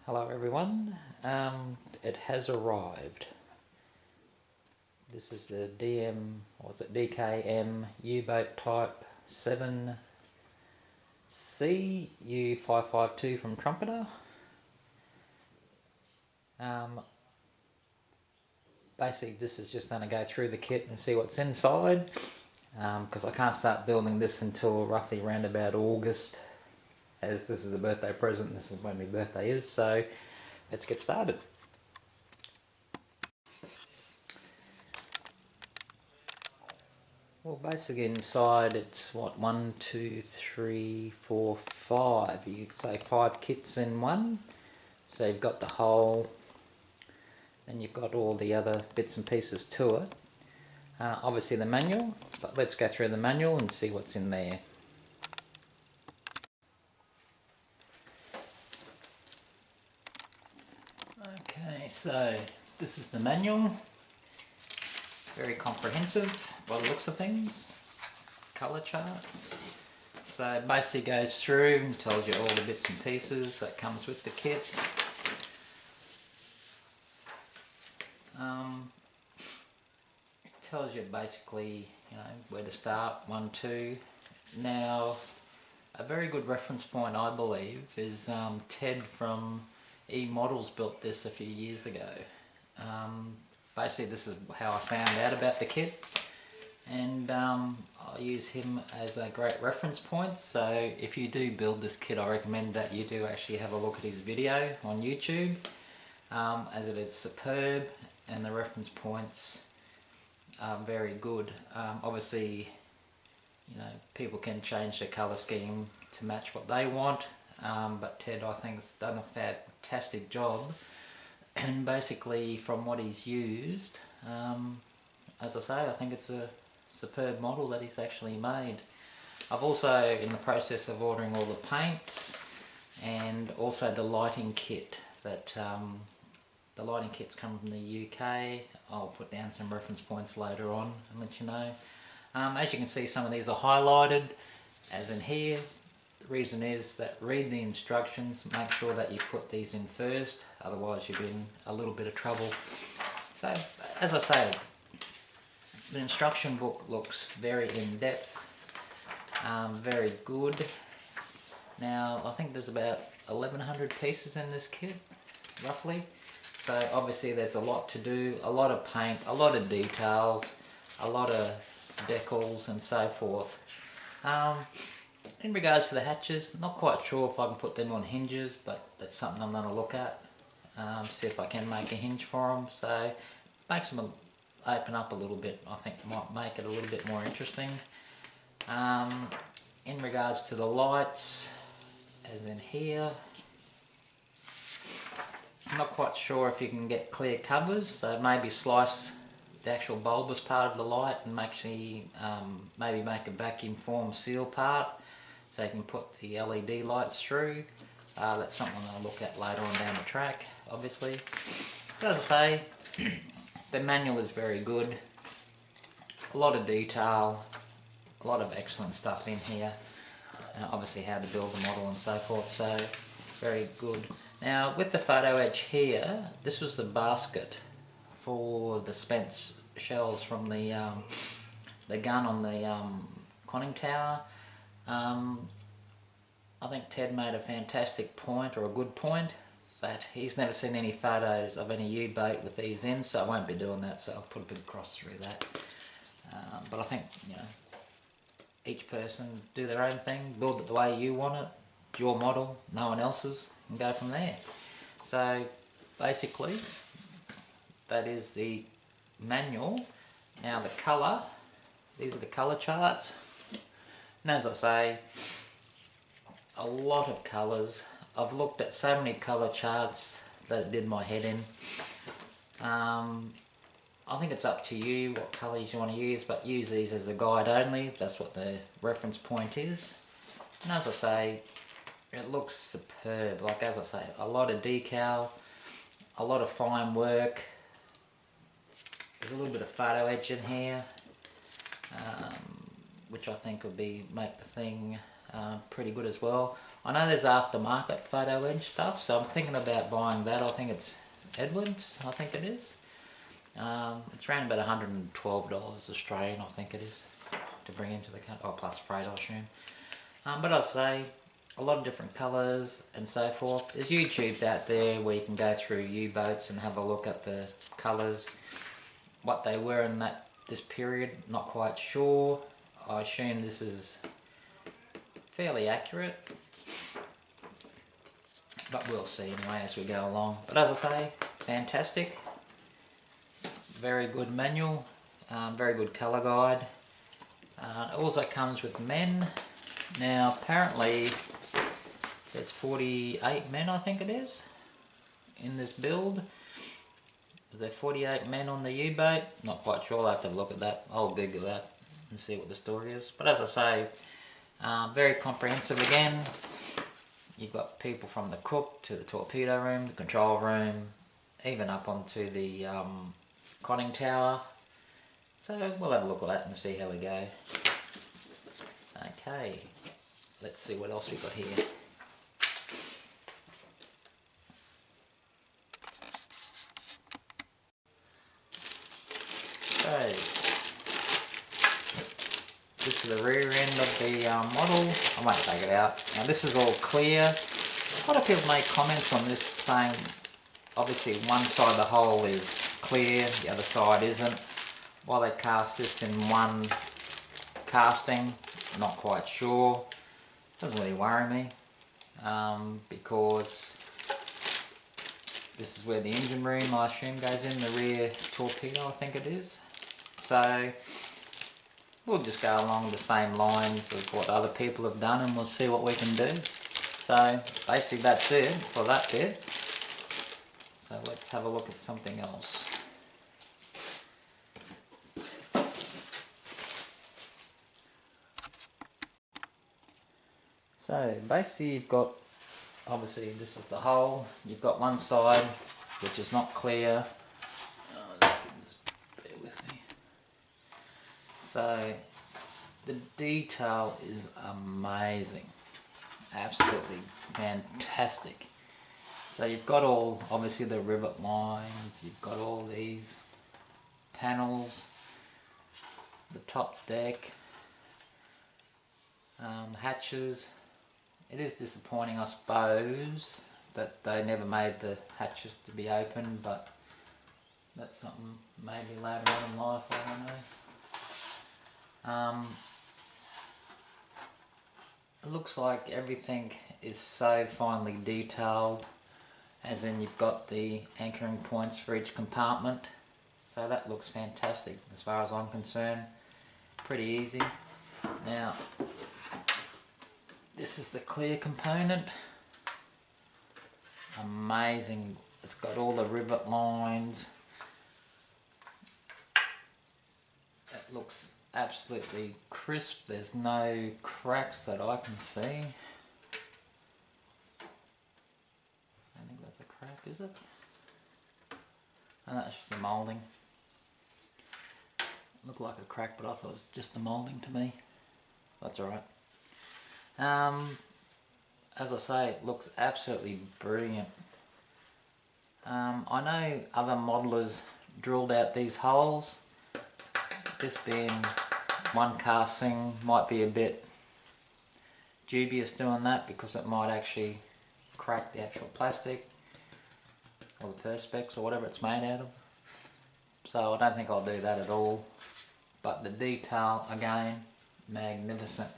Hello everyone, it has arrived. This is the DKM U-boat type 7C U552 from Trumpeter. Basically this is just going to go through the kit and see what's inside, because I can't start building this until roughly around about August, as this is a birthday present. This is when my birthday is, so let's get started. Well, basically inside it's what, 1, 2, 3, 4, 5. You could say 5 kits in one. So you've got the hull, and you've got all the other bits and pieces to it. Obviously the manual, but let's go through the manual and see what's in there. Okay, so this is the manual. Very comprehensive by the looks of things. Colour chart. So it basically goes through and tells you all the bits and pieces that comes with the kit. It tells you basically, where to start, 1, 2. Now, a very good reference point, I believe, is Ted from E-Models built this a few years ago. Basically this is how I found out about the kit, and I use him as a great reference point. So if you do build this kit, I recommend that you do actually have a look at his video on YouTube, as it is superb and the reference points are very good. Obviously, people can change the colour scheme to match what they want, but Ted, I think, has done a fantastic job. And basically from what he's used, as I say, I think it's a superb model that he's actually made. I've also in the process of ordering all the paints and also the lighting kit. That the lighting kits come from the UK. I'll put down some reference points later on and let you know. As you can see, some of these are highlighted, as in here. The reason is that read the instructions, make sure that you put these in first, otherwise you'll be in a little bit of trouble. So, as I say, the instruction book looks very in-depth, very good. Now, I think there's about 1,100 pieces in this kit, roughly. So obviously there's a lot to do, a lot of paint, a lot of details, a lot of decals and so forth. In regards to the hatches, not quite sure if I can put them on hinges, but that's something I'm going to look at. See if I can make a hinge for them. So makes them open up a little bit. I think might make it a little bit more interesting. In regards to the lights, as in here, I'm not quite sure if you can get clear covers, so maybe slice the actual bulbous part of the light and actually maybe make a vacuum form seal part so you can put the LED lights through. That's something I'll look at later on down the track, obviously. But as I say, the manual is very good. A lot of detail, a lot of excellent stuff in here. Obviously how to build the model and so forth, so very good. Now with the photo edge here, this was the basket for the spent shells from the gun on the conning tower. I think Ted made a fantastic point, or a good point, that he's never seen any photos of any U-boat with these in, so I won't be doing that, so I'll put a big cross through that. But I think, each person do their own thing, build it the way you want it, it's your model, no one else's, and go from there. So basically that is the manual. Now the colour, these are the colour charts, and as I say, a lot of colours. I've looked at so many colour charts that it did my head in. I think it's up to you what colours you want to use, but use these as a guide only. That's what the reference point is. And as I say, it looks superb. Like, as I say, a lot of decal, a lot of fine work. There's a little bit of photo edge in here, which I think would make the thing pretty good as well. I know there's aftermarket photo edge stuff, so I'm thinking about buying that. I think it's Edwards, I think it is. It's around about $112 Australian, I think it is, to bring into the country, plus freight, I assume. But I say, a lot of different colours and so forth. There's YouTubes out there where you can go through U-boats and have a look at the colours, what they were in this period. Not quite sure. I assume this is fairly accurate, but we'll see anyway as we go along. But as I say, fantastic. Very good manual, very good colour guide. It also comes with men. Now apparently there's 48 men, I think it is, in this build. Is there 48 men on the U-boat? Not quite sure, I'll have to look at that. I'll Google that and see what the story is. But as I say, very comprehensive again. You've got people from the cook to the torpedo room, the control room, even up onto the conning tower. So we'll have a look at that and see how we go. Okay, let's see what else we've got here. So, this is the rear end of the model. I won't take it out. Now this is all clear. A lot of people make comments on this saying obviously one side of the hull is clear, the other side isn't. Why they cast this in one casting, not quite sure. Doesn't really worry me, because this is where the engine room, I assume, goes in, the rear torpedo, I think it is. So we'll just go along the same lines of what other people have done and we'll see what we can do. So basically that's it for that bit. So let's have a look at something else. So basically you've got, obviously this is the hull, you've got one side which is not clear. Just bear with me. So the detail is amazing, absolutely fantastic. So you've got all, obviously the rivet lines, you've got all these panels, the top deck, hatches. It is disappointing, I suppose, that they never made the hatches to be open, but that's something maybe later on in life, I don't know. It looks like everything is so finely detailed, as in you've got the anchoring points for each compartment, so that looks fantastic as far as I'm concerned. Pretty easy. Now this is the clear component. Amazing. It's got all the rivet lines. It looks absolutely crisp. There's no cracks that I can see. I don't think that's a crack, is it? And that's just the moulding. Looked like a crack, but I thought it was just the moulding to me. That's alright. As I say, it looks absolutely brilliant. I know other modelers drilled out these holes. This being one casting might be a bit dubious doing that, because it might actually crack the actual plastic or the perspex or whatever it's made out of. So I don't think I'll do that at all. But the detail, again, magnificent.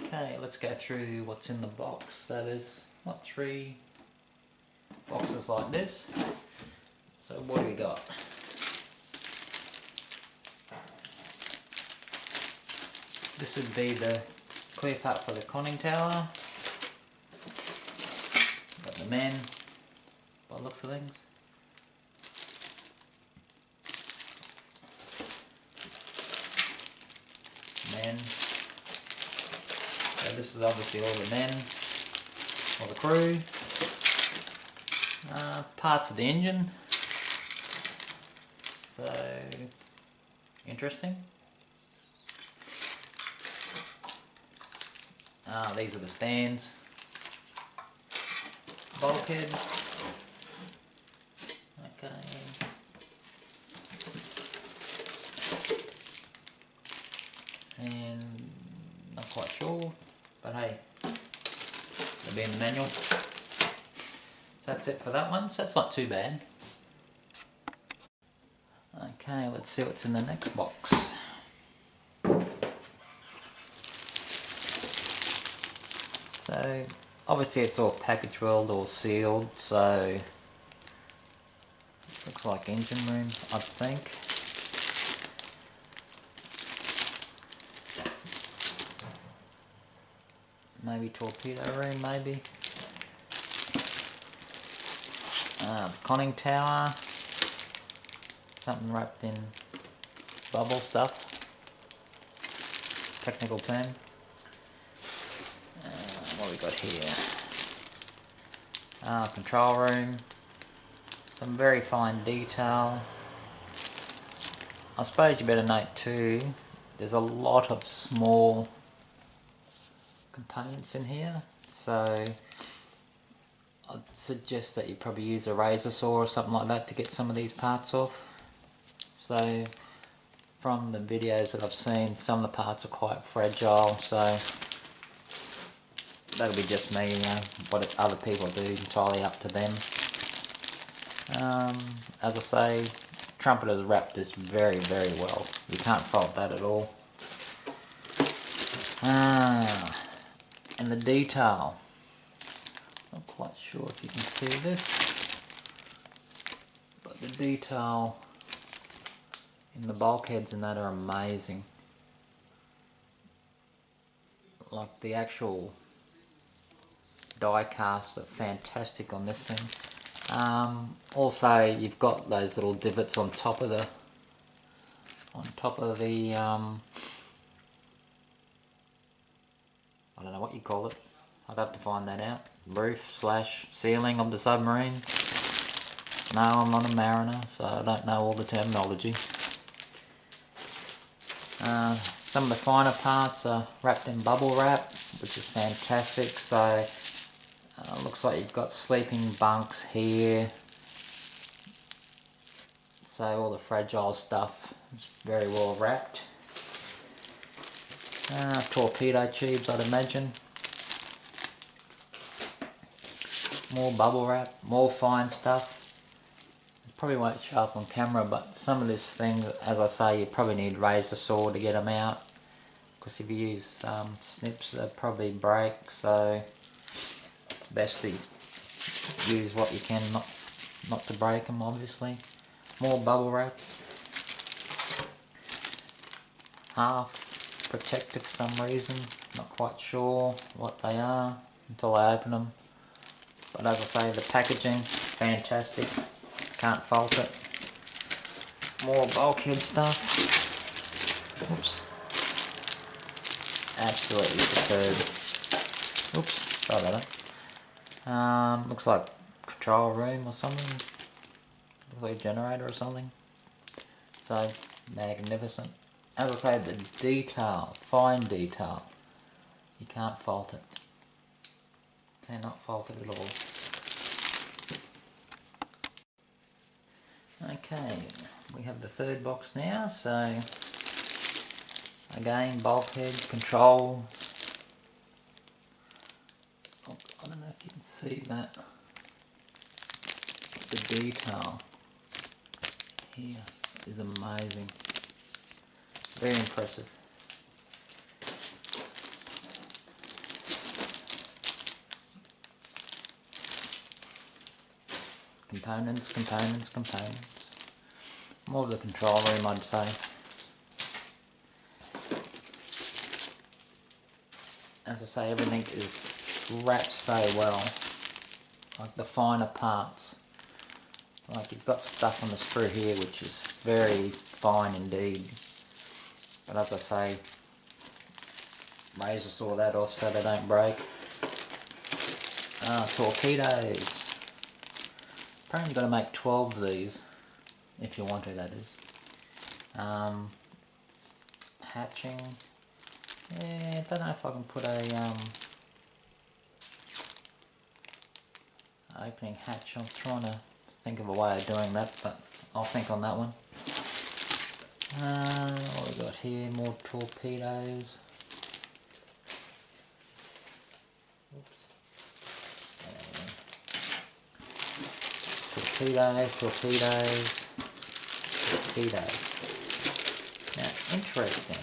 Okay, let's go through what's in the box. So there's, what, 3 boxes like this. So what do we got? This would be the clear part for the conning tower. Got the men, by the looks of things. Men. So this is obviously all the men, or the crew. Parts of the engine. So interesting. These are the stands, bulkheads. Okay. And not quite sure, but hey, it'll be in the manual. So that's it for that one, so that's not too bad. Okay, let's see what's in the next box. So obviously it's all package welled or sealed, so looks like engine room, I think. Maybe torpedo room, maybe. Conning tower. Something wrapped in bubble stuff. Technical term. What we got here? Control room. Some very fine detail. I suppose you better note too, there's a lot of small components in here, so I'd suggest that you probably use a razor saw or something like that to get some of these parts off. So from the videos that I've seen, some of the parts are quite fragile, so that'll be just me, what other people do, entirely up to them. As I say, Trumpeter's wrapped this very, very well. You can't fault that at all. And the detail. Not quite sure if you can see this, but the detail in the bulkheads and that are amazing. Like the actual die casts are fantastic on this thing. Also, you've got those little divots on top of the I don't know what you call it. I'd have to find that out. Roof slash ceiling of the submarine. No, I'm not a mariner, so I don't know all the terminology. Some of the finer parts are wrapped in bubble wrap, which is fantastic. So looks like you've got sleeping bunks here. So all the fragile stuff is very well wrapped. Torpedo tubes, I'd imagine. More bubble wrap, more fine stuff. It probably won't show up on camera, but some of this thing, as I say, you probably need razor saw to get them out. Because if you use snips, they'll probably break. So it's best to use what you can, not to break them, obviously. More bubble wrap. Half protected for some reason, not quite sure what they are until I open them, but as I say, the packaging, fantastic, can't fault it. More bulkhead stuff. Oops. Absolutely superb. Oops, sorry about that. Looks like control room or something, looks like a generator or something, so magnificent. As I say, the detail, fine detail, you can't fault it. Cannot fault it at all. Okay, we have the third box now, so again, bulkhead, control. I don't know if you can see that. The detail here is amazing. Very impressive. Components, components, components. More of the control room, I'd say. As I say, everything is wrapped so well. Like the finer parts. Like you've got stuff on the screw here which is very fine indeed. But as I say, razor saw that off so they don't break. Torpedoes. Apparently got to make 12 of these. if you want to, that is. Hatching, yeah, I don't know if I can put a opening hatch. I'm trying to think of a way of doing that, but I'll think on that one. What we got here? More torpedoes. Torpedoes, torpedoes, torpedoes. Now, interesting.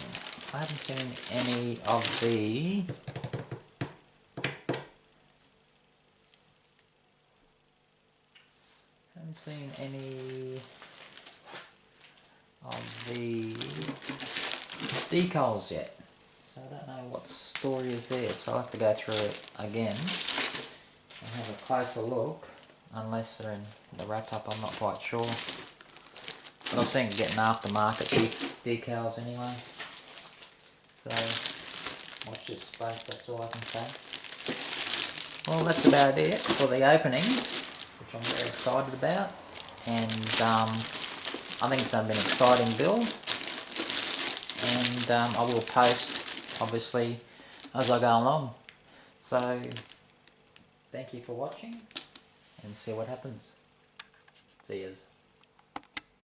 I haven't seen any of the decals yet, so I don't know what story is there, so I'll have to go through it again and have a closer look, unless they're in the wrap up. I'm not quite sure, but I was thinking getting aftermarket decals anyway, so watch this space, that's all I can say. Well, that's about it for the opening, which I'm very excited about, and I think it's going to be an exciting build, and I will post obviously as I go along. So thank you for watching, and see what happens. See yous.